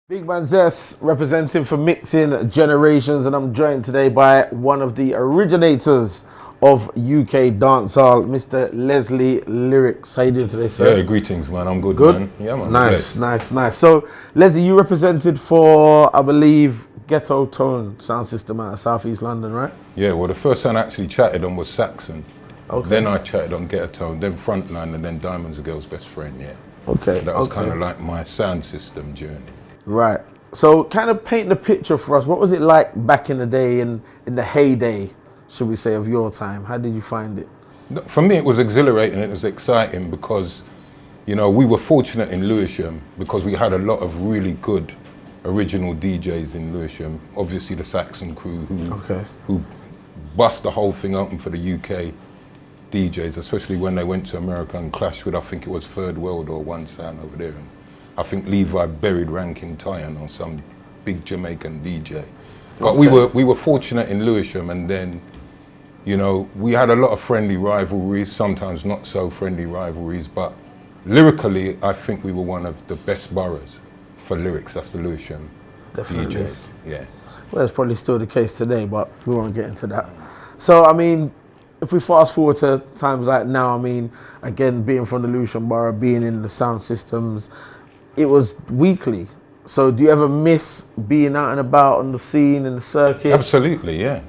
Big Man Zest, representing for Mixing Generations, and I'm joined today by one of the originators of UK dancehall, Mr. Leslie Lyrics. How you doing today, sir? Yeah, greetings, man. I'm good, Good? man. Yeah, man. Nice. So, Leslie, you represented for, I believe, Ghetto Tone Sound System out of South East London, right? Yeah, well, the first one I actually chatted on was Saxon. Okay. Then I chatted on Ghetto, then Frontline, and then Diamond's a Girl's Best Friend, yeah. Okay. That was kind of like my sound system journey. Right. So kind of paint the picture for us. What was it like back in the day, in the heyday, should we say, of your time? How did you find it? For me, it was exhilarating, it was exciting because, you know, we were fortunate in Lewisham because we had a lot of really good original DJs in Lewisham. Obviously the Saxon crew who bust the whole thing open for the UK DJs, especially when they went to America and clashed with, I think it was Third World or One Sound over there. And I think Levi buried Rankin Tyan or some big Jamaican DJ. But we were fortunate in Lewisham, and then, you know, we had a lot of friendly rivalries, sometimes not so friendly rivalries, but lyrically, I think we were one of the best boroughs for lyrics. That's the Lewisham DJs, yeah. Well, it's probably still the case today, but we won't get into that. So, I mean, if we fast forward to times like now, I mean, again, being from the Lewisham borough, being in the sound systems, it was weekly. So do you ever miss being out and about on the scene and the circuit? Absolutely, yeah.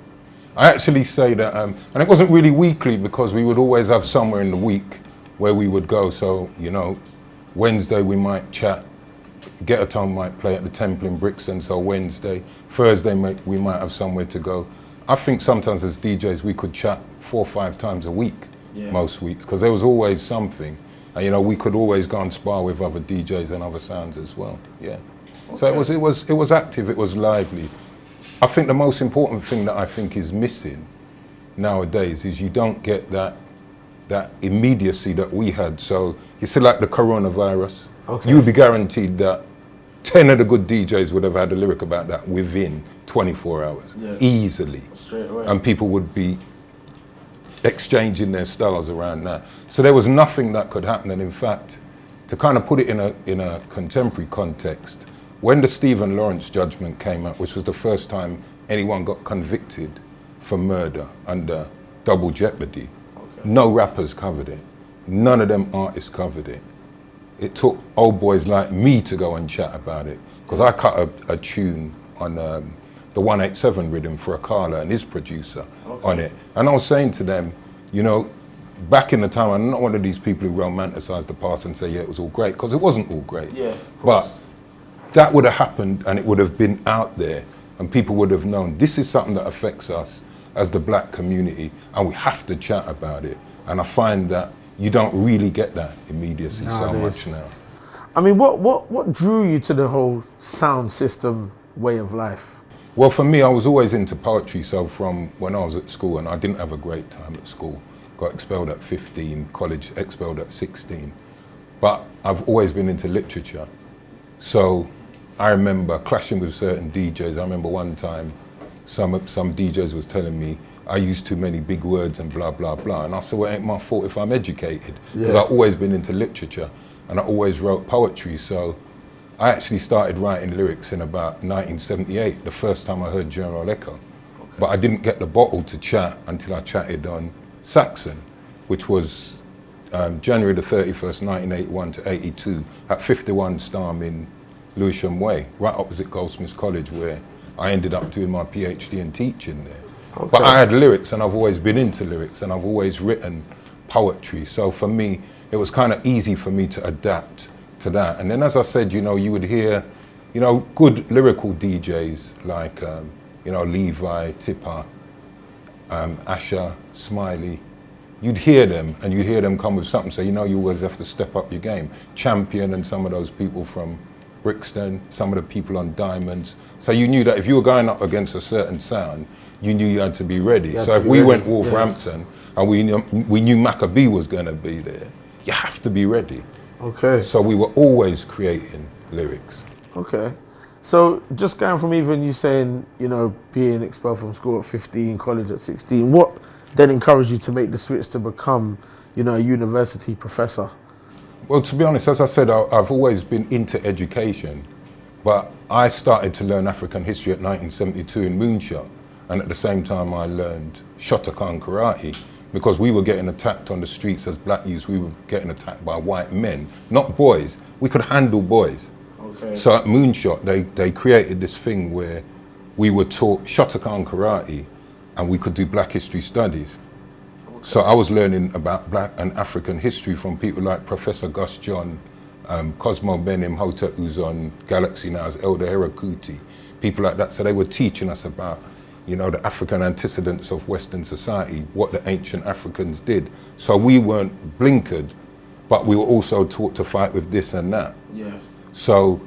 I actually say that, and it wasn't really weekly because we would always have somewhere in the week where we would go. So, you know, Wednesday we might chat, Ghetto might play at the Temple in Brixton, so Wednesday. Thursday we might have somewhere to go. I think sometimes as DJs we could chat 4 or 5 times a week, most weeks, because there was always something. And, you know, we could always go and spar with other DJs and other sounds as well, yeah. Okay. So it was active, it was lively. I think the most important thing that I think is missing nowadays is you don't get that immediacy that we had. So you see, like the coronavirus, you would be guaranteed that 10 of the good DJs would have had a lyric about that within 24 hours, easily. Straight away. And people would be exchanging their styles around that. So there was nothing that could happen. And in fact, to kind of put it in a contemporary context, when the Stephen Lawrence judgment came out, which was the first time anyone got convicted for murder under double jeopardy, no rappers covered it. None of them artists covered it. It took old boys like me to go and chat about it, because I cut a tune on the 187 rhythm for Akala and his producer on it. And I was saying to them, you know, back in the time, I'm not one of these people who romanticize the past and say, yeah, it was all great, because it wasn't all great. Yeah, but that would have happened and it would have been out there and people would have known this is something that affects us as the black community and we have to chat about it. And I find that you don't really get that immediacy so much now. I mean, what drew you to the whole sound system way of life? Well, for me, I was always into poetry. So from when I was at school, and I didn't have a great time at school, got expelled at 15, college expelled at 16. But I've always been into literature. So I remember clashing with certain DJs. I remember one time some DJs was telling me I use too many big words and blah, blah, blah. And I said, well, it ain't my fault if I'm educated. Because I've always been into literature and I always wrote poetry. So I actually started writing lyrics in about 1978, the first time I heard General Echo. But I didn't get the bottle to chat until I chatted on Saxon, which was January the 31st, 1981 to 82 at 51 Starm in Lewisham Way, right opposite Goldsmiths College, where I ended up doing my PhD in teaching there. But I had lyrics and I've always been into lyrics and I've always written poetry. So for me, it was kind of easy for me to adapt to that. And then as I said, you know, you would hear, you know, good lyrical DJs like, you know, Levi, Tipper, Asher, Smiley. You'd hear them and you'd hear them come with something. So, you know, you always have to step up your game. Champion and some of those people from Brixton, some of the people on Diamonds. So you knew that if you were going up against a certain sound, you knew you had to be ready. So if we went Wolverhampton and we knew Maccabee was going to be there, you have to be ready. Okay. So we were always creating lyrics. Okay. So just going from even you saying, you know, being expelled from school at 15, college at 16, what then encouraged you to make the switch to become, you know, a university professor? Well, to be honest, as I said, I've always been into education. But I started to learn African history at 1972 in Moonshot, and at the same time I learned Shotokan karate, because we were getting attacked on the streets as black youths. We were getting attacked by white men, not boys. We could handle boys. Okay. So at Moonshot, they created this thing where we were taught Shotokan karate, and we could do black history studies. Okay. So I was learning about black and African history from people like Professor Gus John, Cosmo Benim, Hotep Uzon, Galaxy Now's Elder Herakuti, people like that. So they were teaching us about, you know, the African antecedents of Western society, what the ancient Africans did. So we weren't blinkered, but we were also taught to fight with this and that. Yeah. So,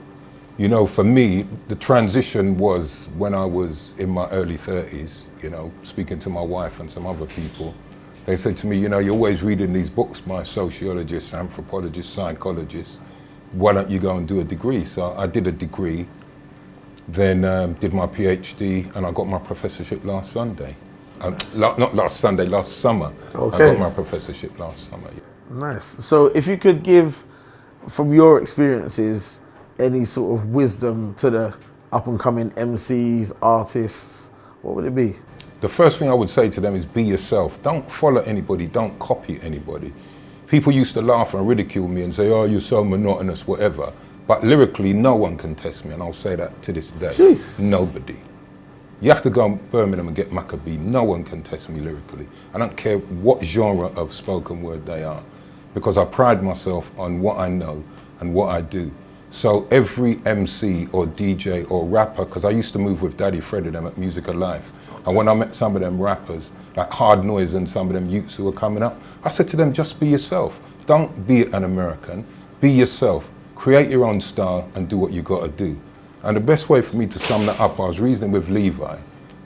you know, for me, the transition was when I was in my early 30s, you know, speaking to my wife and some other people. They said to me, you know, you're always reading these books by sociologists, anthropologists, psychologists. Why don't you go and do a degree? So I did a degree, then did my PhD, and I got my professorship last Sunday. Not last Sunday, last summer. Okay. I got my professorship last summer. Nice. So if you could give, from your experiences, any sort of wisdom to the up and coming MCs, artists, what would it be? The first thing I would say to them is be yourself. Don't follow anybody, don't copy anybody. People used to laugh and ridicule me and say, oh, you're so monotonous, whatever. But lyrically, no one can test me, and I'll say that to this day. Jeez. Nobody. You have to go to Birmingham and get Maccabee. No one can test me lyrically. I don't care what genre of spoken word they are, because I pride myself on what I know and what I do. So every MC or DJ or rapper, because I used to move with Daddy Fred and them at Music Alive, and when I met some of them rappers, like Hard Noise and some of them youths who were coming up, I said to them, just be yourself. Don't be an American, be yourself. Create your own style and do what you gotta do. And the best way for me to sum that up, I was reasoning with Levi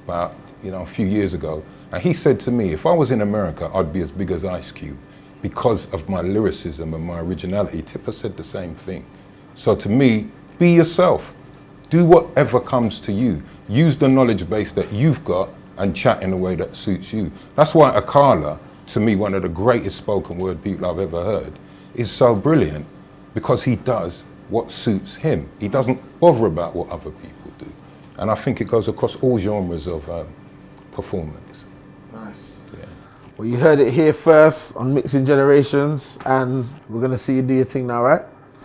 about, you know, a few years ago, and he said to me, if I was in America, I'd be as big as Ice Cube because of my lyricism and my originality. Tipper said the same thing. So to me, be yourself. Do whatever comes to you. Use the knowledge base that you've got and chat in a way that suits you. That's why Akala, to me, one of the greatest spoken word people I've ever heard, is so brilliant, because he does what suits him. He doesn't bother about what other people do. And I think it goes across all genres of performance. Nice. Yeah. Well, you heard it here first on Mixing Generations, and we're gonna see you do your thing now, right?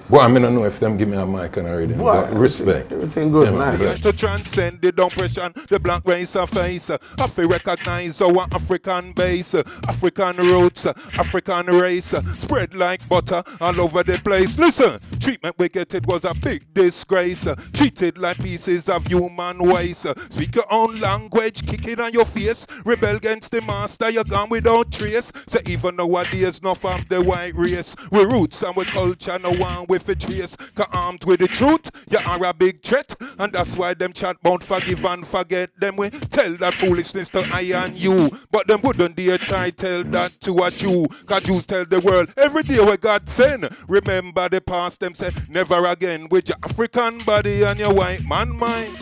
Well, I mean, I know if them give me a mic and I read them, but respect. Everything good, Yeah, nice. To transcend the oppression, the black race of face. I feel recognize our African base, African roots, African race. Spread like butter all over the place. Listen, treatment we get it was a big disgrace. Treated like pieces of human waste. Speak your own language, kick it on your face. Rebel against the master, you're gone without trace. So even nowadays, enough of the white race. We roots and we culture, no one with a trace. Cause armed with the truth, you are a big threat. And that's why them chat about forgive and forget. Them we tell that foolishness to I and you. But them wouldn't dare try tell that to a Jew. Cause Jews tell the world every day where God send. Remember the past, them say never again. With your African body and your white man mind.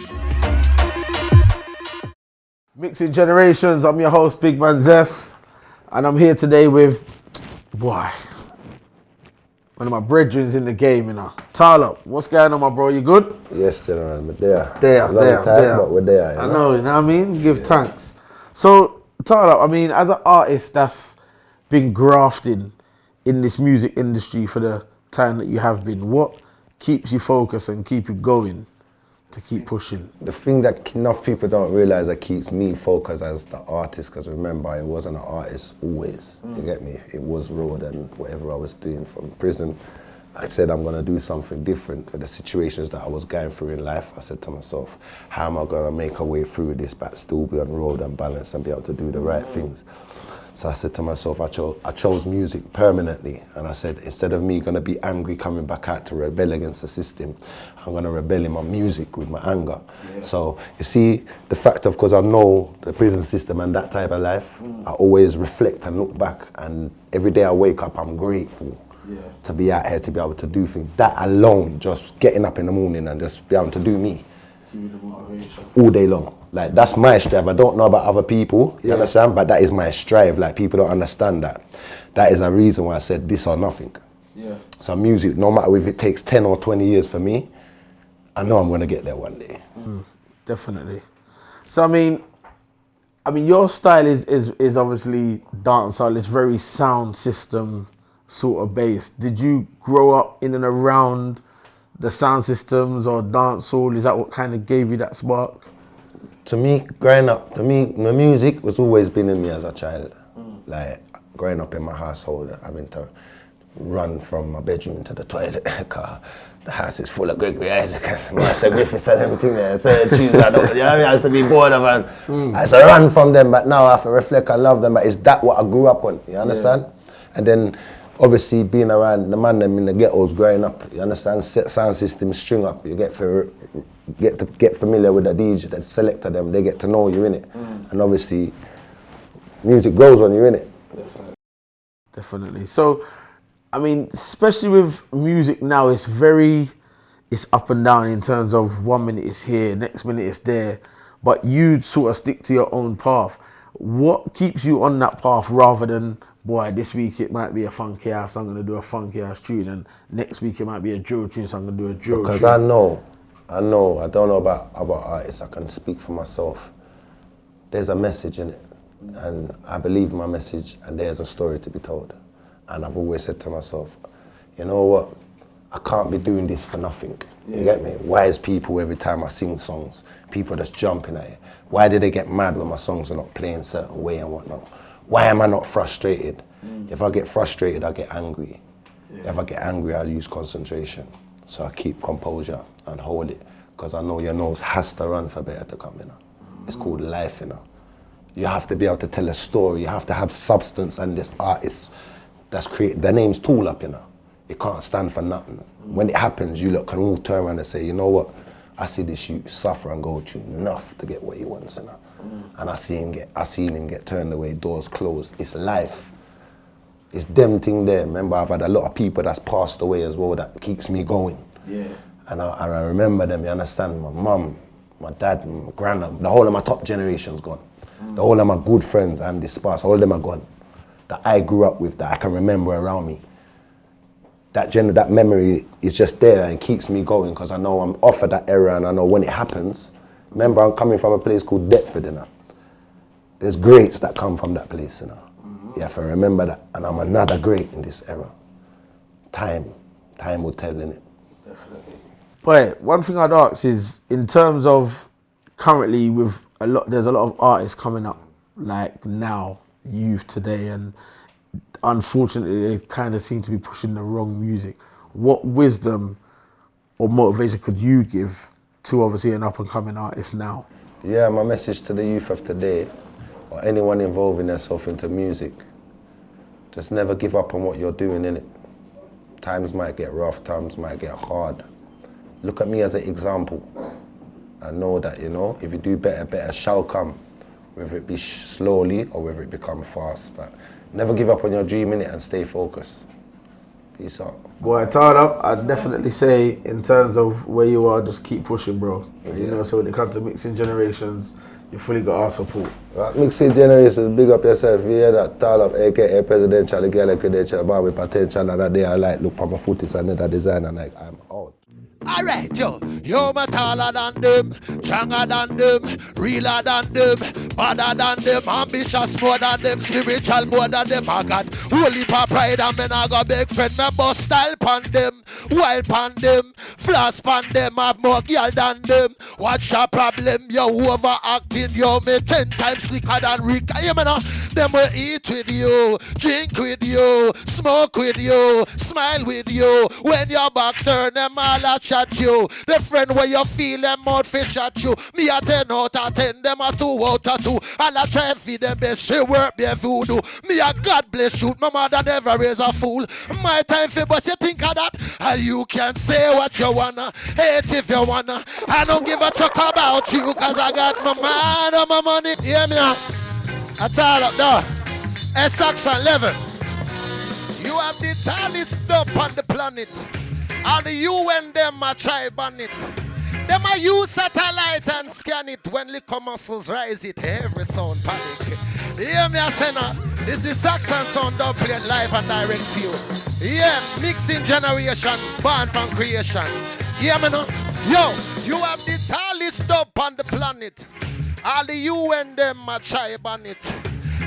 Mixing Generations, I'm your host, Big Man Zest, and I'm here today with, boy, one of my brethrens in the game, you know. Tyler, what's going on, my bro? You good? Yes, General, we're there. There, But we're there. I know, you know what I mean? Give thanks. So, Tyler, I mean, as an artist that's been grafting in this music industry for the time that you have been, what keeps you focused and keep you going to keep pushing? The thing that enough people don't realize that keeps me focused as the artist, because remember, I wasn't an artist always. You get me? It was road and whatever I was doing from prison. I said I'm gonna do something different for the situations that I was going through in life. I said to myself, how am I gonna make a way through this but still be on road and balance and be able to do the right things? So I said to myself, I chose music permanently, and I said, instead of me gonna be angry coming back out to rebel against the system, I'm gonna rebel in my music with my anger. Yeah. So you see, the fact of, because I know the prison system and that type of life, I always reflect and look back, and every day I wake up, I'm grateful to be out here, to be able to do things. That alone, just getting up in the morning and just be able to do me. All day long. Like, that's my strive. I don't know about other people, you understand? But that is my strive. Like, people don't understand that. That is a reason why I said this or nothing. Yeah. So music, no matter if it takes 10 or 20 years for me, I know I'm gonna get there one day. Definitely. So I mean, your style is obviously dancehall. It's very sound system sort of based. Did you grow up in and around the sound systems or dancehall? Is that what kind of gave you that spark? To me, growing up, the music was always been in me as a child. Like growing up in my household, having to run from my bedroom to the toilet because the house is full of Gregory Isaac and Master Griffiths and everything there. So tunes I don't, you know what I mean? I used to be bored of them. I used to run from them, but now I have to reflect and love them. But is that what I grew up on? You understand? And then obviously being around the man them in the ghettos growing up, you understand? Set sound system, string up, you get familiar with the DJ, the selector them, they get to know you in it. And obviously music grows on you in it. Definitely. So I mean, especially with music now, it's up and down in terms of 1 minute it's here, next minute it's there, but you sort of stick to your own path. What keeps you on that path rather than, boy, this week it might be a funky house, I'm going to do a funky house tune, and next week it might be a drill tune, so I'm going to do a drill tune? Because I don't know about other artists, I can speak for myself. There's a message in it, and I believe my message, and there's a story to be told. And I've always said to myself, you know what, I can't be doing this for nothing. You get me? Wise people, every time I sing songs, people just jumping at it. Why do they get mad when my songs are not playing certain way and whatnot? Why am I not frustrated? If I get frustrated, I get angry. If I get angry, I lose concentration. So I keep composure and hold it, because I know your nose has to run for better to come, you know. It's called life, you know. You have to be able to tell a story, you have to have substance, and this artist that's created, the name's Tool Up, you know. It can't stand for nothing. When it happens, you can all turn around and say, you know what, I see this youth suffer and go through enough to get what he wants, you know. And I seen him get turned away, doors closed. It's life. It's them thing there. Remember, I've had a lot of people that's passed away as well that keeps me going. Yeah. And I remember them, you understand? My mum, my dad, my granddad, the whole of my top generation's gone. The whole of my good friends and dispersed, all of them are gone. That I grew up with, that I can remember around me. That memory is just there and keeps me going, because I know I'm off of that era, and I know when it happens. Remember, I'm coming from a place called Deptford, you know. There's greats that come from that place, you know. You have to remember that, and I'm another great in this era. Time will tell, innit? Definitely. But one thing I'd ask is, in terms of currently there's a lot of artists coming up, like now, youth today, and unfortunately they kind of seem to be pushing the wrong music. What wisdom or motivation could you give to obviously an up and coming artist now? Yeah, my message to the youth of today, or anyone involving themselves into music, just never give up on what you're doing, innit? Times might get rough, times might get hard. Look at me as an example. I know that, you know, if you do better, better shall come. Whether it be slowly or whether it become fast. But never give up on your dream, innit, and stay focused. Peace out. Boy, tied up, I'd definitely say, in terms of where you are, just keep pushing, bro. You know, so when it comes to mixing generations, you fully got our support. Right, mixing generations, big up yourself. You hear that? Tall up, aka presidential, girl, credential, man with potential, and that day I like, look on my foot, it's another design, and like, I'm out. Alright, you're taller than them, stronger than them, realer than them, badder than them, ambitious more than them, spiritual more than them. I got holy pride and men I got big friend, me bust style pan them, wild pan them, floss pan them, have more girl than them. What's your problem? You overacting, you me 10 times slicker than Rick. You know, them will eat with you, drink with you, smoke with you, smile with you. When your back turn, them all at at you. The friend where you feel them mouth fish at you. Me a 10 out of 10, them a 2 out of 2. All I try and feed them best, she work be a voodoo. Me a God bless you, my mother never raise a fool. My time for but you think of that, and you can say what you wanna, hate if you wanna. I don't give a chuck about you, cause I got my mind and my money. Hear me now? I tell up there. Saxon level. You have the tallest dump on the planet. And you and them a try ban it. Them a use satellite and scan it. When liquor muscles rise it, every sound panic. Hear me, I say now, this is Saxon sound dub played live and direct to you. Yeah, mixing generation, born from creation. Hear me now? Yo, you have the tallest dub on the planet. All the UN them a try on it.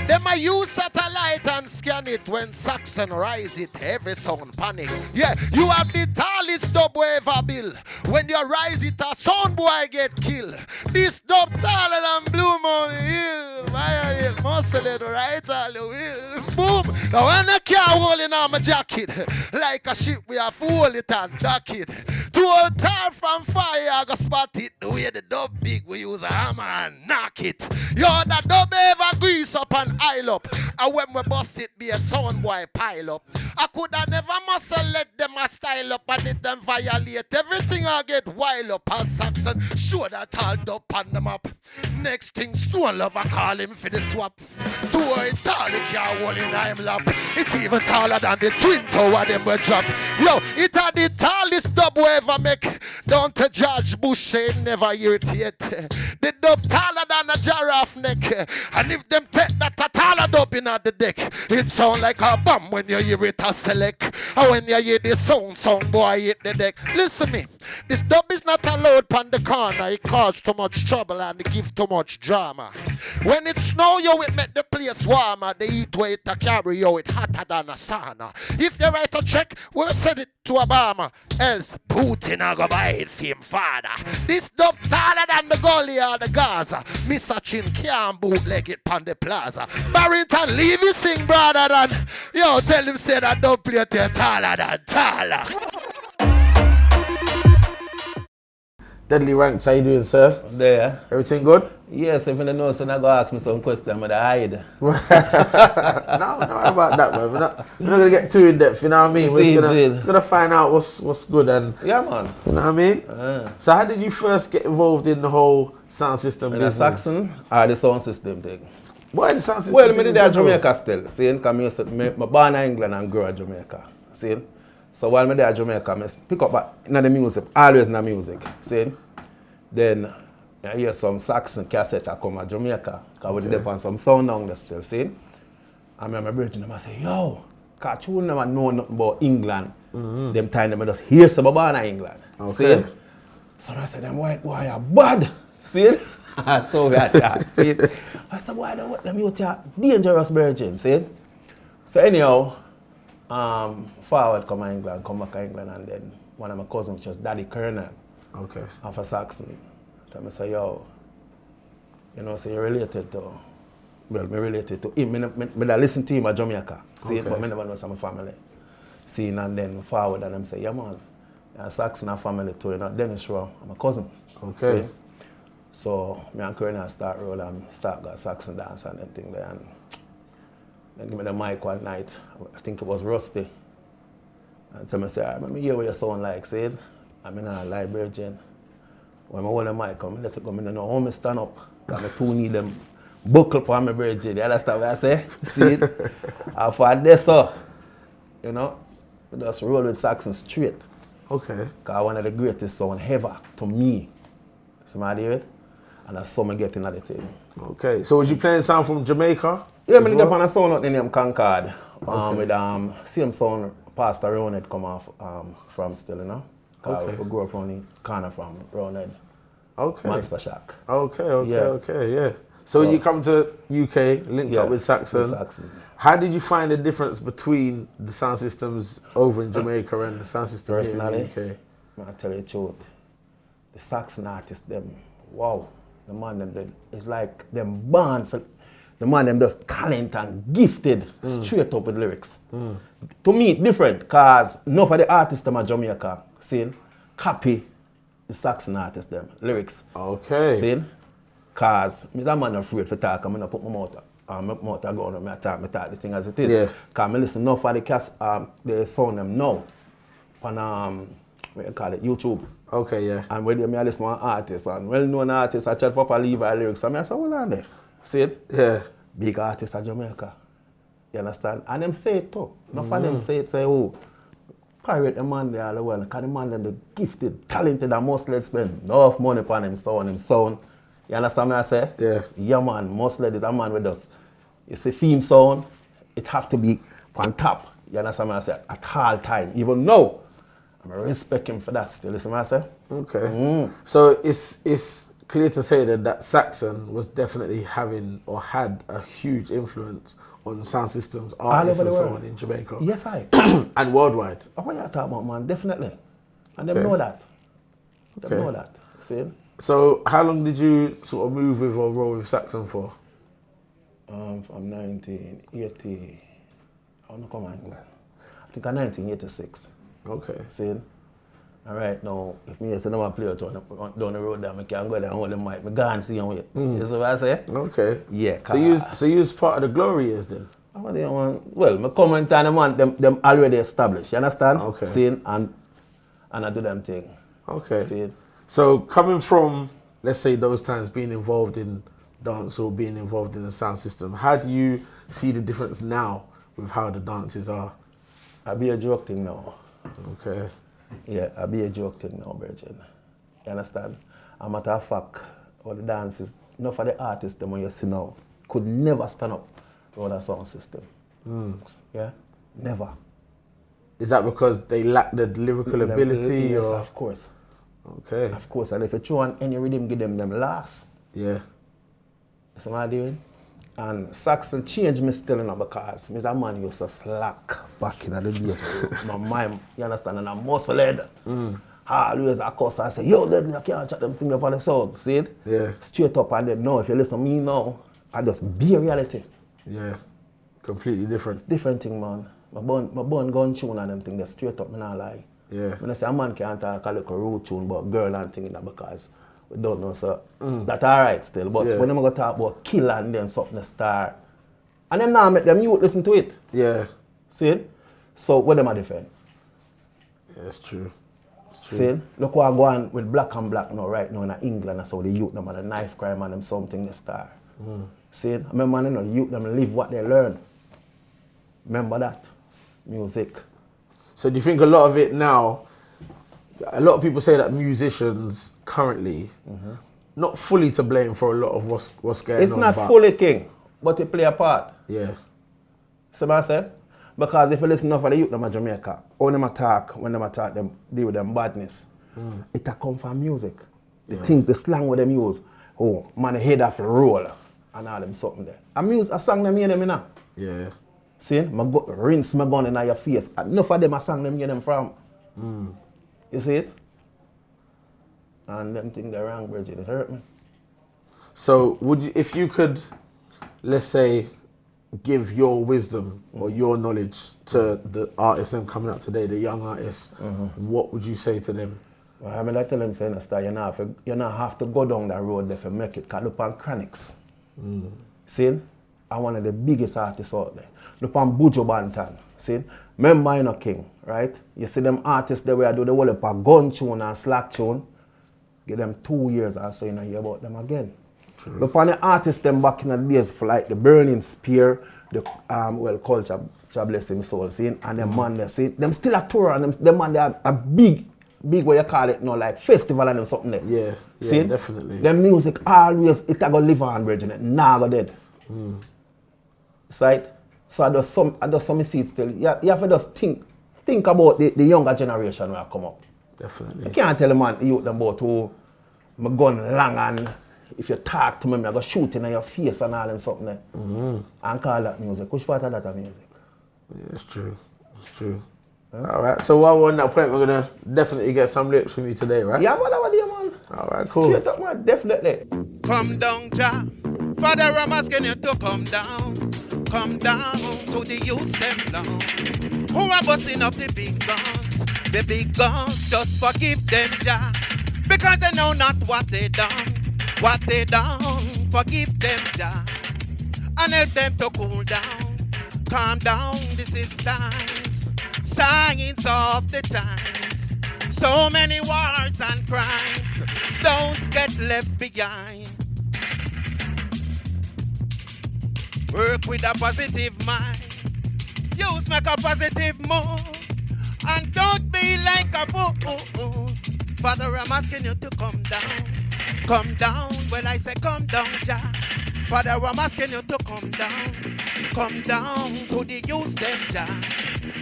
Them a use satellite and scan it. When Saxon rise it, every sound panic. Yeah, you have the tallest dub we ever build. When you rise it, a sound boy get killed. This dub taller than Blue Mountain Hill. Fire Hill, muscle it right all the will. Boom! Now when I can't hold in on my jacket, like a ship we have hold it and dock it. To a tar from fire, I go spot it. The way the dub big, we use a hammer and knock it. Yo, that dub ever grease up and aisle up. And when we bust it, be a sound boy pile up. I could have never muscle let them a style up and let them violate. Everything I get wild up as Saxon. Show that all dub on the map. Next thing, Stone Lover call him for the swap. To a tall, the car wall in him lap. It's even taller than the twin tower them will drop. Yo, it had the tallest dub we ever make. Don't to George Bush say never hear it yet. The dub taller than a giraffe neck. And if them take that a taller dub in at the deck, it sound like a bomb when you hear it a select. And when you hear the sound boy hit the deck. Listen me, this dub is not allowed on the corner. It cause too much trouble and it give too much drama. When it snow you, it make the place warmer. The heat way it a carry you, it hotter than a sauna. If you write a check, we'll send it to Obama. Else Putin a go buy it for him father. This dub taller than the gully or the Gaza. Mr. Chin can't bootleg it pon the plaza. Barrington leave his sing brother than. Yo, tell him say that dub plate you taller than taller. Deadly Ranks, how you doing, sir? There. Everything good? Yes, if you don't know, so I go ask me some questions, I'm gonna hide. No, about that, man. We're not gonna get too in depth, you know what I mean? We're just gonna find out what's good and Yeah, man. you know what I mean? So how did you first get involved in the whole sound system In business? the Saxon or the sound system thing? Why the sound system? Well, I thing did in that general? Jamaica still. See, because I'm born in England and grew in Jamaica. See? So while I'm there in Jamaica, I pick up in the music, always in the music. See? Then I hear some Saxon cassette that come to Jamaica. Because we did on some sound down there still, see? And my brethren, I say, yo, because you never know nothing about England. Them time them just hear some about England. Okay. See? So I said, them white boy are bad. See? So we had that. See? I said, why don't them youth are dangerous virgin, see? So anyhow, forward come to England, come back to England, and then one of my cousins, which is Daddy Colonel. Okay. And for Saxon, I say, yo, you know, so you're related to, well, me related to him. I listen to him at Jamaica, see, Okay. but I never know some family. See, and then forward, and them say, yeah, man, Saxon and family too, you know, Dennis Rowe, I'm a cousin. Okay. See? So, me and Colonel start roll and start got Saxon dance and everything there. And then give me the mic one night, I think it was Rusty. And so I say, all right, let me hear what your sound like, see it? I'm in a library, Jen. When I hold the mic, I let it go, I don't know how I stand up. Because I two need them buckle for my virgin. You understand what I say? See it? And for this, you know, I just roll with Saxon straight. Okay. Because one of the greatest sound ever to me. Somebody hear it? And that's some I get in the thing. Okay. So was you playing sound from Jamaica? Yeah, I as did well? on a sound out in them Concord. With same sound Pastor Rownhead come off from still, you know? Okay. We grew up on the corner from Rownhead. Okay. Monster Shack. Okay, yeah. So you come to UK, linked up with Saxon. With Saxon. How did you find the difference between the sound systems over in Jamaica and the sound system here in Personally, the UK? I tell you the truth, the Saxon artists, them, wow, the man them, it's like them born for, the man them just talent and gifted straight up with lyrics. To me, it's different, because enough of the artists them at Jamaica, see, copy the Saxon artists them, lyrics. Okay. See, because I'm a man afraid to talk, I'm going to put my mouth go on, I talk the thing as it is. Yeah. Because I listen enough of the cast, the sound them now, on, what you call it, YouTube. Okay, yeah. And when I listen to an artist, and well-known artist, I tell Papa leave our lyrics, and I say, hold on there. See it? Yeah. Big artists of Jamaica. You understand? And them say it too. Enough of them say it, say, oh, pirate the man there all the while, because the man them the gifted, talented, and must let spend enough money upon him sound. You understand what I say? Yeah. Yeah, man, must let is a man with us. It's a theme sound, it have to be on top. You understand what I say? At all time. Even now, I respect him for that still, listen what I say? Okay. So it's clear to say that Saxon was definitely having or had a huge influence on sound systems, artists over the and so world. on in Jamaica. Yes, I. And worldwide. Oh, what you talking about, man? Definitely. And them Okay. know that. Them Okay. know that. See? So how long did you sort of move with or roll with Saxon for? From 1980, I don't know, come on, England. I think I'm 1986. Okay. See? And right now, if me say no play down the road there, I can go there and hold the mic. I go and see him with. You see what I say? Okay. Yeah. So you was part of the glory years then? Well, my comment and the man, them already established. You understand? Okay. See? And I do them thing. Okay. See? So coming from, let's say, those times being involved in dance or being involved in the sound system, how do you see the difference now with how the dances are? I be a joke thing now. Okay. Yeah, I be a joke thing now, Virgin. You understand? As a matter of fact, all the dances, enough of the artists them when you see now could never stand up with a sound system. Yeah? Never. Is that because they lack the lyrical ability? Yes, or? of course. Okay. Of course. And if you throw on any rhythm, give them last. Yeah. That's what I'm doing. And Saxon changed me still now because Mr. Man used to slack back in the days. My mind, you understand, and I'm muscle head. Always of course I say, yo, I can't chat them things for the sound. See it? Yeah. Straight up and then no, if you listen to me now, I just be a reality. Yeah. Completely different. It's different thing, man. My bun gun tune and them thing, they straight up, me not lie. Yeah. When I say a man can't talk a little road tune but girl and thing in that because we don't know, so that's alright still. But Yeah. when I'm going to talk about kill and then something to start, and them now make them youth listen to it. Yeah. See it? So what them a defend? Yeah, it's true. It's true. See it? Look what I go on with black and black now right now in England, that's how the youth them and the knife crime and them something they start. See it? I remember the youth them live what they learn. Remember that? Music. So do you think a lot of it now, a lot of people say that musicians currently, not fully to blame for a lot of what's going on. It's not but- fully king, but it play a part. Yeah. See what I say? Because if you listen enough of the youth them in Jamaica, when them attack, them deal with them badness, it a come from music. The things, the slang what them use. Oh, man, head off a roll and all them something there. A song them hear them in. Yeah. See, rinse my gun in your face. Enough of them a song them hear them from. You see it? And them think they're wrong, Bridget. It hurt me. So would you, if you could, let's say, give your wisdom or your knowledge to the artists them coming up today, the young artists, what would you say to them? Well, I mean, I tell them saying that you not have to go down that road there to make it. Cause look on Chronics. See? I'm one of the biggest artists out there. Look on Buju Banton. See? Remember you know King, right? You see them artists the way I do the whole of a gun tune and slack tune. Give them 2 years or so you know hear about them again. True. Look on the artists them back in the days for like the Burning Spear, the Culture, God bless him soul, see? And them man they see them still a tour and them man they are a big what you call it now, like festival and them something there. Yeah, see? definitely. Them music always it a go live on, Bridget, it nah go dead. Right? So I just some see it still. You have to just think about the younger generation when I come up. Definitely. You can't tell a man you them about who my gun long and if you talk to me, I go shoot in your face and all them something there. And call that music. Which part of that music? Yeah, it's true. It's true. All right. So while we're on that point, we're gonna definitely get some lyrics from you today, right? Yeah, whatever there, man. All right. Cool. Straight up, man. Definitely. Come down, Jah. Father, I'm asking you to come down. Come down to the youth them now. Who are busting up the big guns? The big guns, just forgive them, Jah. Because they know not what they done. What they done, forgive them, Jah. And help them to cool down. Calm down, this is science. Science of the times. So many wars and crimes. Don't get left behind. Work with a positive mind. Use make a positive move. And don't be like a fool. Father, I'm asking you to come down. Come down. Well, I say come down, Jah. Father, I'm asking you to come down. Come down to the youth them, Jah.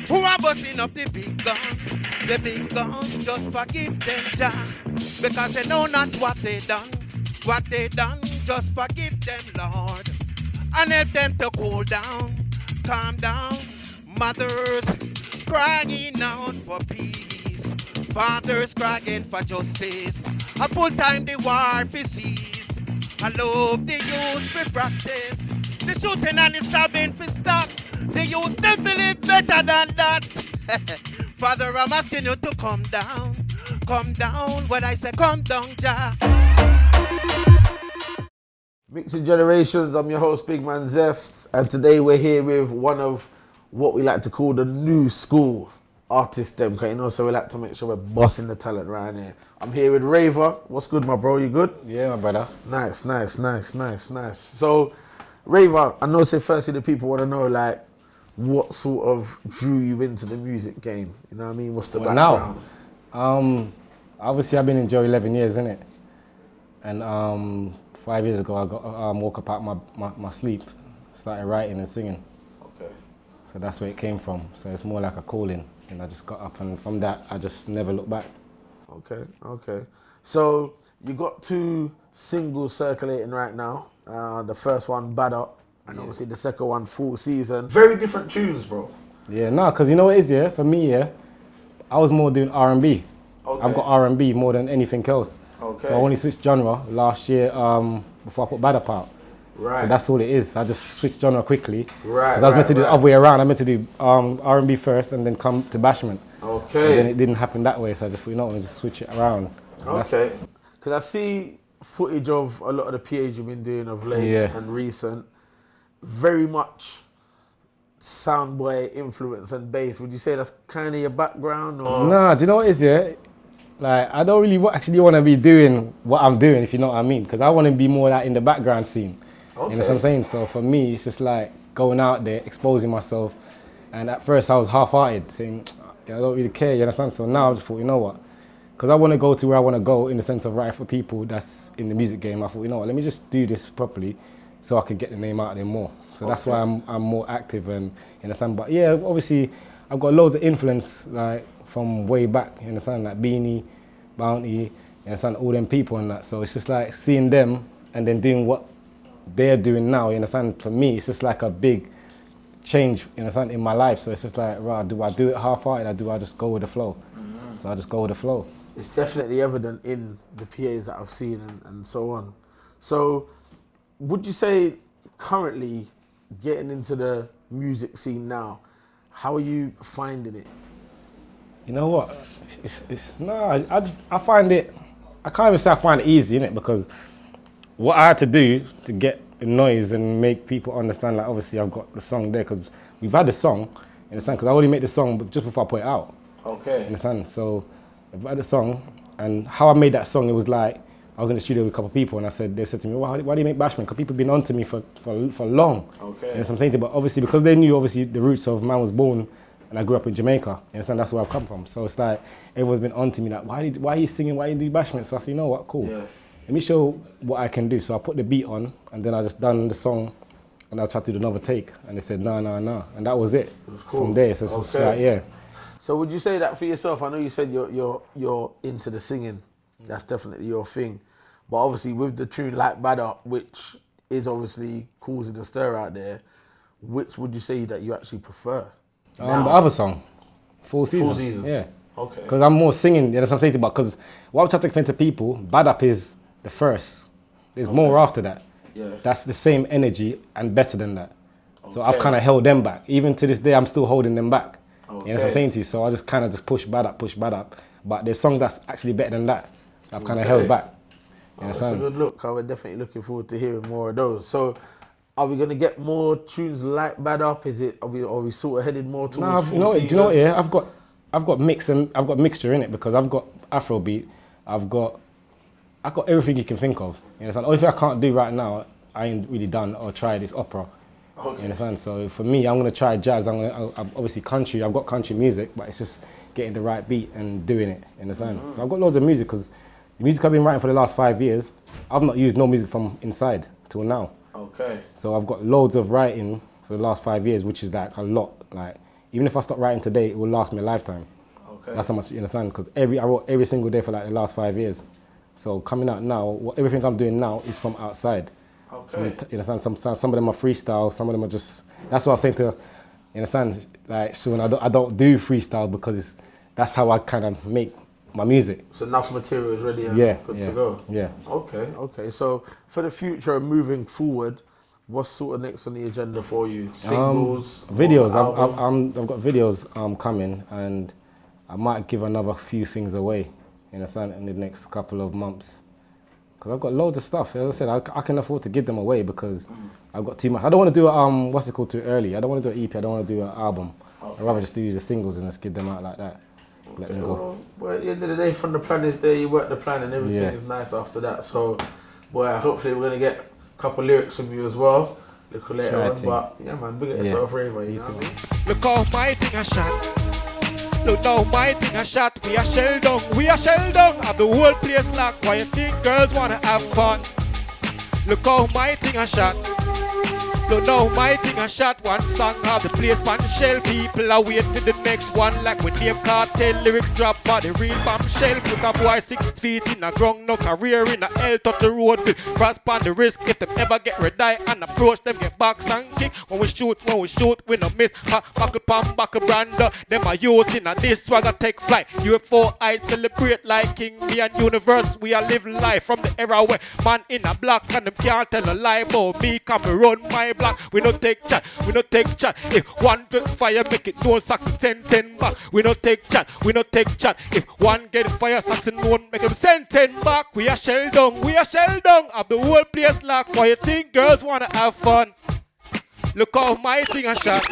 Who are busting up the big guns? The big guns, just forgive them, Jah. Because they know not what they done. What they done, just forgive them, Lord. And help them to cool down, calm down. Mothers crying out for peace. Fathers crying for justice. A full time the war for cease. I love the youth for practice. The shooting and the stabbing for stop. The youth them feel live better than that. Father, I'm asking you to come down. Come down. When I say come down, Jah. Mixing Generations, I'm your host, Big Man Zest, and today we're here with one of what we like to call the new school artists, them, cause you know, so we like to make sure we're bossing the talent right here. I'm here with Raver. What's good, my bro? You good? Yeah, my brother. Nice. So, Raver, I know, say firstly the people want to know, like, what sort of drew you into the music game? You know what I mean? What's the background? Now, obviously I've been in jail 11 years, innit? And 5 years ago I got woke up out my sleep, started writing and singing. Okay. So that's where it came from. So it's more like a calling. And I just got up, and from that I just never looked back. Okay. So you got 2 singles circulating right now. The first one, Bad Up, and obviously the second one, Full Season. Very different tunes, bro. Yeah, no, because you know what it is, yeah? For me, yeah, I was more doing R&B. Okay. I've got R&B more than anything else. Okay. So I only switched genre last year before I put Bad Up out. Right. So that's all it is. I just switched genre quickly. Right. Because I was meant to do the other way around. I meant to do R&B first and then come to Bashment. Okay. And then it didn't happen that way, so I just thought, you know, I'll just switch it around. Okay. Because I see footage of a lot of the PAs you've been doing of late and recent. Very much soundboy influence and bass. Would you say that's kind of your background? Or? Nah, do you know what it is, yeah? Like, I don't really actually want to be doing what I'm doing, if you know what I mean. Because I want to be more like in the background scene. Okay. You know what I'm saying? So for me, it's just like going out there, exposing myself. And at first I was half-hearted, saying, I don't really care, you understand? So now I just thought, you know what? Because I want to go to where I want to go in the sense of writing for people that's in the music game. I thought, you know what, let me just do this properly so I can get the name out there more. So that's why I'm more active and you understand. But yeah, obviously I've got loads of influence like from way back, you understand, like Beanie, Bounty, you understand, all them people and that. So it's just like seeing them and then doing what they're doing now, you understand. For me, it's just like a big change, you understand, in my life. So it's just like, right, do I do it half-hearted or do I just go with the flow? Mm-hmm. So I just go with the flow. It's definitely evident in the PAs that I've seen and so on. So would you say currently getting into the music scene now, how are you finding it? You know what? I find it, I can't even say I find it easy, innit? Because what I had to do to get the noise and make people understand, like obviously I've got the song there, because we've had the song, you understand? Because I only made the song just before I put it out. Okay. You understand? So I've had the song, and how I made that song, it was like, I was in the studio with a couple of people and they said to me, why do you make Bashment? Because people have been on to me for long. Okay. And so I'm saying to them, but obviously because they knew obviously the roots of man was born and I grew up in Jamaica, you understand, that's where I've come from. So it's like, everyone's been on to me like, why are you singing, why you do Bashment? So I said, you know what, cool. Yeah. Let me show what I can do. So I put the beat on and then I just done the song and I tried to do another take and they said, no. And that was it. It was cool. From there, so it's just like, yeah. So would you say that for yourself? I know you said you're into the singing. That's definitely your thing. But obviously with the tune like Bad Up, which is obviously causing a stir out there, which would you say that you actually prefer? The other song, Full Season. Full Season. Yeah. Okay. Because I'm more singing, you know what I'm saying about, because what I'm trying to explain to people, Bad Up is the first. There's more after that. Yeah. That's the same energy and better than that. Okay. So I've kind of held them back. Even to this day, I'm still holding them back. Okay. You know what I'm saying to you? So I just kind of just push Bad Up. But there's songs that's actually better than that. I've kind of held back. That's a good look. We're definitely looking forward to hearing more of those. So, are we gonna get more tunes like Bad Up? Are we sort of headed more towards Full Season? Do you know what? Yeah, I've got mixture in it because I've got Afrobeat. I've got everything you can think of. You understand? The only thing I can't do right now, I ain't really done or tried is opera. Okay. You understand? So for me, I'm gonna try jazz. I'm obviously country. I've got country music, but it's just getting the right beat and doing it. You understand? Mm-hmm. So I've got loads of music because the music I've been writing for the last 5 years, I've not used no music from inside till now. Okay. So I've got loads of writing for the last 5 years, which is like a lot. Like, even if I stop writing today, it will last me a lifetime. Okay. That's how much, you understand? Because I wrote every single day for like the last 5 years. So coming out now, everything I'm doing now is from outside. Okay. You understand? Some of them are freestyle, some of them are just, that's what I was saying to, you understand? Like, Sean, I don't do freestyle because that's how I kind of make my music. So enough material is ready and good to go. Yeah. Okay. So for the future, moving forward, what's sort of next on the agenda for you? Singles, videos. album? I've got videos coming, and I might give another few things away, you understand, in the next couple of months. Because I've got loads of stuff. As I said, I can afford to give them away because I've got too much. I don't want to do too early. I don't want to do an EP. I don't want to do an album. I'd rather just do the singles and just give them out like that. Let them go. Well, at the end of the day, from the plan is there, you work the plan and everything is nice after that. So, hopefully we're going to get a couple lyrics from you as well. Look later on. But yeah, man, big at yourself, Raver, you know what I mean? Look how my thing a shot. Look now my thing a shot. We are shell down. Have the whole place locked. Why you think girls wanna have fun? Look how my thing a shot. Look now my thing a shot. One song have the place pan shell. People are waiting for the next one. Like when name cartel lyrics drop by the real bombshell. Put a boy 6 feet in a ground, no career in a hell, touch the road. Cross pan the risk if them ever get red eye and approach them get box and kick. When we shoot, we no miss. Buckle palm, buckle brander. Them a youth in a this swagger take flight. UFO I celebrate like King, me and universe. We are live life from the era where man in a block and them can't tell a lie about me. Come run my block. We no take chat. If one get fire, make it known Saxon 10 back. We no take chat. If one get fire, Saxon known, make him send 10 back. We are shell down. Have the whole place locked. Why you think girls wanna have fun? Look how my thing a shot.